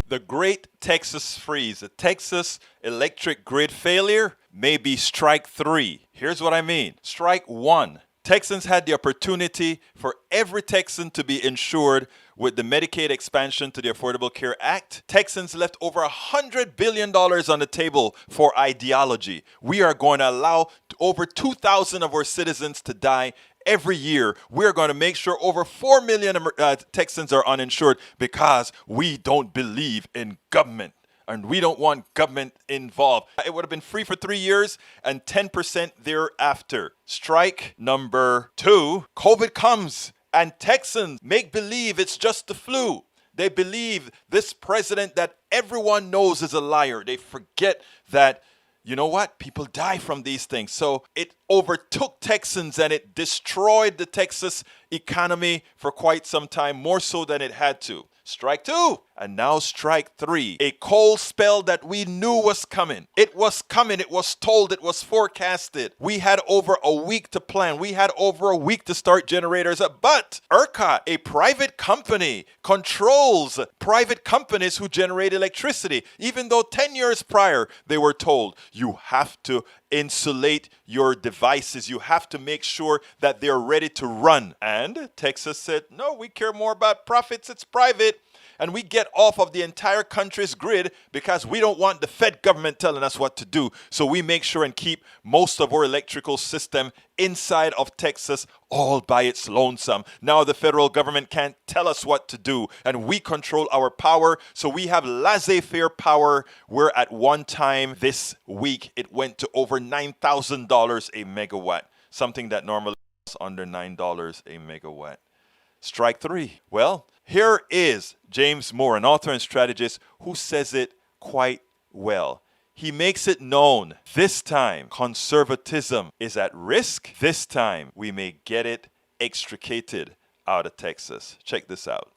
The Great Texas Freeze, the Texas electric grid failure, may be strike 3. Here's what I mean. Strike 1. Texans had the opportunity for every Texan to be insured with the Medicaid expansion to the Affordable Care Act. Texans left over $100 billion on the table for ideology. We are going to allow over 2,000 of our citizens to die every year. We're going to make sure over 4 million Texans are uninsured because we don't believe in government. And we don't want government involved. It would have been free for 3 years and 10% thereafter. Strike number 2, COVID comes and Texans make believe it's just the flu. They believe this president that everyone knows is a liar. They forget that, you know what? People die from these things. So it overtook Texans and it destroyed the Texas economy for quite some time, more so than it had to. Strike 2. And now strike 3. A cold spell that we knew was coming. It was coming. It was told. It was forecasted. We had over a week to plan. We had over a week to start generators. But ERCOT, a private company, controls private companies who generate electricity. Even though 10 years prior, they were told, you have to insulate your devices. You have to make sure that they're ready to run. And Texas said, no, we care more about profits. It's private. And we get off of the entire country's grid because we don't want the Fed government telling us what to do. So we make sure and keep most of our electrical system inside of Texas all by its lonesome. Now the federal government can't tell us what to do, and we control our power. So we have laissez-faire power, where at one time this week it went to over $9,000 a megawatt, something that normally is under $9 a megawatt. Strike 3. Well, here is James Moore, an author and strategist who says it quite well. He makes it known this time conservatism is at risk. This time we may get it extricated out of Texas. Check this out.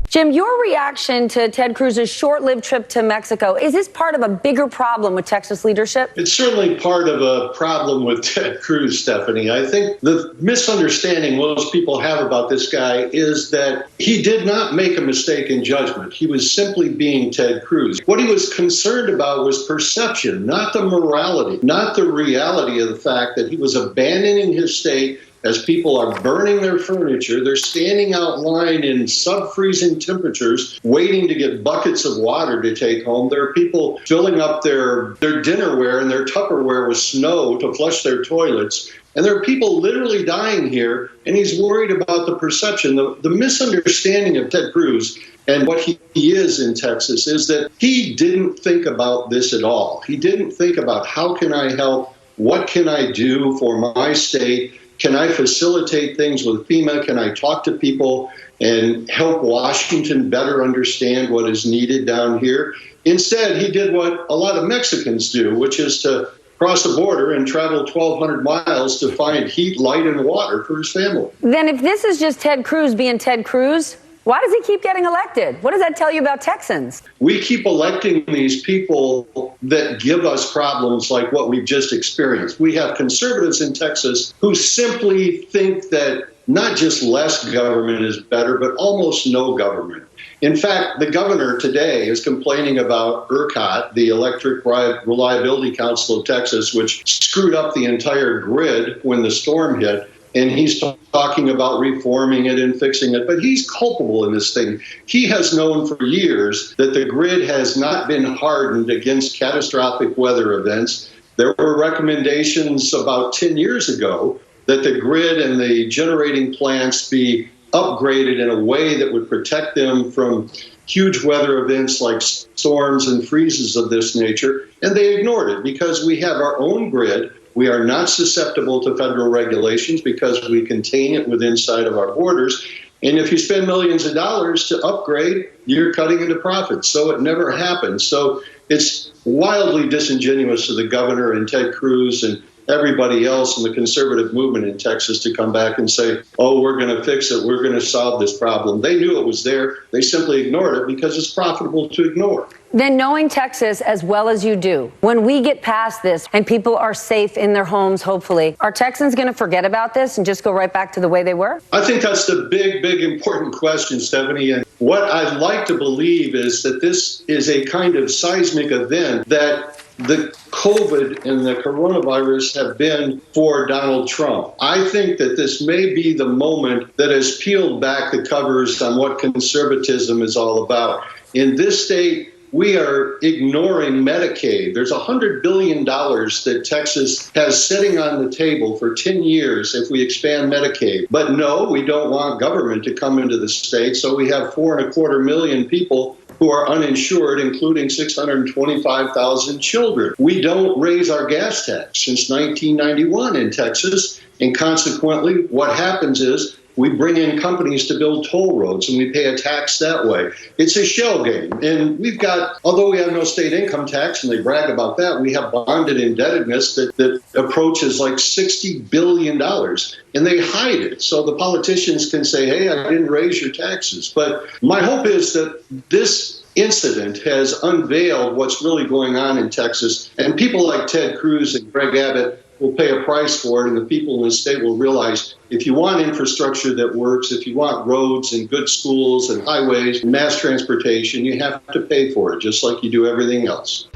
Jim, your reaction to Ted Cruz's short-lived trip to Mexico, is this part of a bigger problem with Texas leadership? It's certainly part of a problem with Ted Cruz, Stephanie. I think the misunderstanding most people have about this guy is that he did not make a mistake in judgment. He was simply being Ted Cruz. What he was concerned about was perception, not the morality, not the reality of the fact that he was abandoning his state. As people are burning their furniture, they're standing out in line in sub-freezing temperatures, waiting to get buckets of water to take home. There are people filling up their dinnerware and their Tupperware with snow to flush their toilets. And there are people literally dying here, and he's worried about the perception. The misunderstanding of Ted Cruz and what he is in Texas is that he didn't think about this at all. He didn't think about how can I help, what can I do for my state. Can I facilitate things with FEMA? Can I talk to people and help Washington better understand what is needed down here? Instead, he did what a lot of Mexicans do, which is to cross the border and travel 1,200 miles to find heat, light, and water for his family. Then if this is just Ted Cruz being Ted Cruz, why does he keep getting elected? What does that tell you about Texans? We keep electing these people that give us problems like what we've just experienced. We have conservatives in Texas who simply think that not just less government is better, but almost no government. In fact, the governor today is complaining about ERCOT, the Electric Reliability Council of Texas, which screwed up the entire grid when the storm hit. And he's talking about reforming it and fixing it, but he's culpable in this thing. He has known for years that the grid has not been hardened against catastrophic weather events. There were recommendations about 10 years ago that the grid and the generating plants be upgraded in a way that would protect them from huge weather events like storms and freezes of this nature, and they ignored it because we have our own grid. We are not susceptible to federal regulations because we contain it within inside of our borders. And if you spend millions of dollars to upgrade, you're cutting into profits. So it never happened. So it's wildly disingenuous to the governor and Ted Cruz and everybody else in the conservative movement in Texas to come back and say, oh, we're going to fix it. We're going to solve this problem. They knew it was there. They simply ignored it because it's profitable to ignore. Then, knowing Texas as well as you do, when we get past this and people are safe in their homes, hopefully, are Texans going to forget about this and just go right back to the way they were? I think that's the big, important question, Stephanie. And what I'd like to believe is that this is a kind of seismic event that the COVID and the coronavirus have been for Donald Trump. I think that this may be the moment that has peeled back the covers on what conservatism is all about. In this state, we are ignoring Medicaid. There's $100 billion that Texas has sitting on the table for 10 years if we expand Medicaid. But no, we don't want government to come into the state, so we have 4.25 million people who are uninsured, including 625,000 children. We don't raise our gas tax since 1991 in Texas, and consequently, what happens is we bring in companies to build toll roads, and we pay a tax that way. It's a shell game. And we've got, although we have no state income tax, and they brag about that, we have bonded indebtedness that approaches like $60 billion, and they hide it. So the politicians can say, hey, I didn't raise your taxes. But my hope is that this incident has unveiled what's really going on in Texas, and people like Ted Cruz and Greg Abbott will pay a price for it, and the people in the state will realize if you want infrastructure that works, if you want roads and good schools and highways and mass transportation, you have to pay for it, just like you do everything else.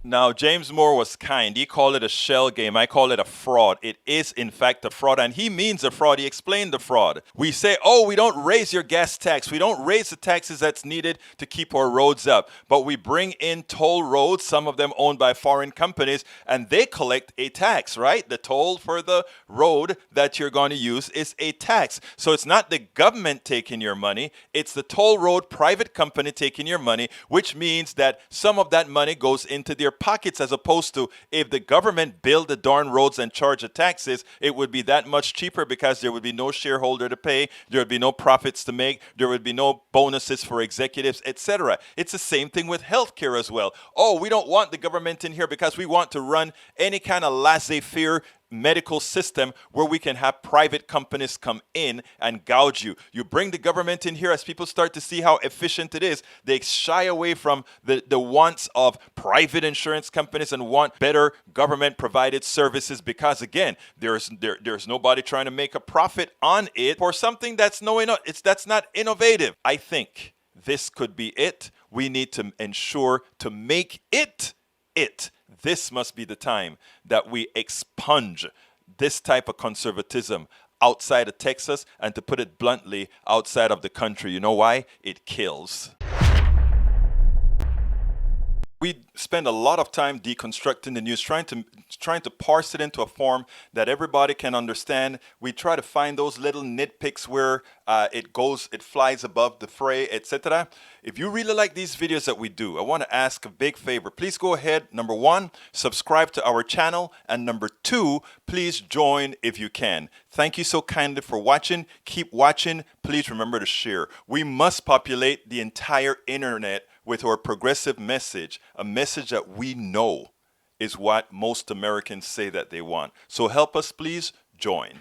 Now, James Moore was kind. He called it a shell game. I call it a fraud. It is, in fact, a fraud, and he means a fraud. He explained the fraud. We say, oh, we don't raise your gas tax. We don't raise the taxes that's needed to keep our roads up. But we bring in toll roads, some of them owned by foreign companies, and they collect a tax, right? The toll for the road that you're going to use is a tax. So it's not the government taking your money. It's the toll road private company taking your money, which means that some of that money goes into their pockets, as opposed to if the government build the darn roads and charge the taxes, it would be that much cheaper because there would be no shareholder to pay, there would be no profits to make, there would be no bonuses for executives, etc. It's the same thing with healthcare as well. Oh, we don't want the government in here because we want to run any kind of laissez-faire medical system where we can have private companies come in and gouge you. You bring the government in here, as people start to see how efficient it is, they shy away from the wants of private insurance companies and want better government provided services because, again, there's nobody trying to make a profit on it for something that's not innovative. I think this could be it. We need to ensure to make it. This must be the time that we expunge this type of conservatism outside of Texas, and to put it bluntly, outside of the country. You know why? It kills. We spend a lot of time deconstructing the news, trying to parse it into a form that everybody can understand. We try to find those little nitpicks where it flies above the fray, etc. If you really like these videos that we do, I want to ask a big favor. Please go ahead, number one, subscribe to our channel, and number two, please join if you can. Thank you so kindly for watching. Keep watching. Please remember to share. We must populate the entire internet with our progressive message, a message that we know is what most Americans say that they want. So help us, please join.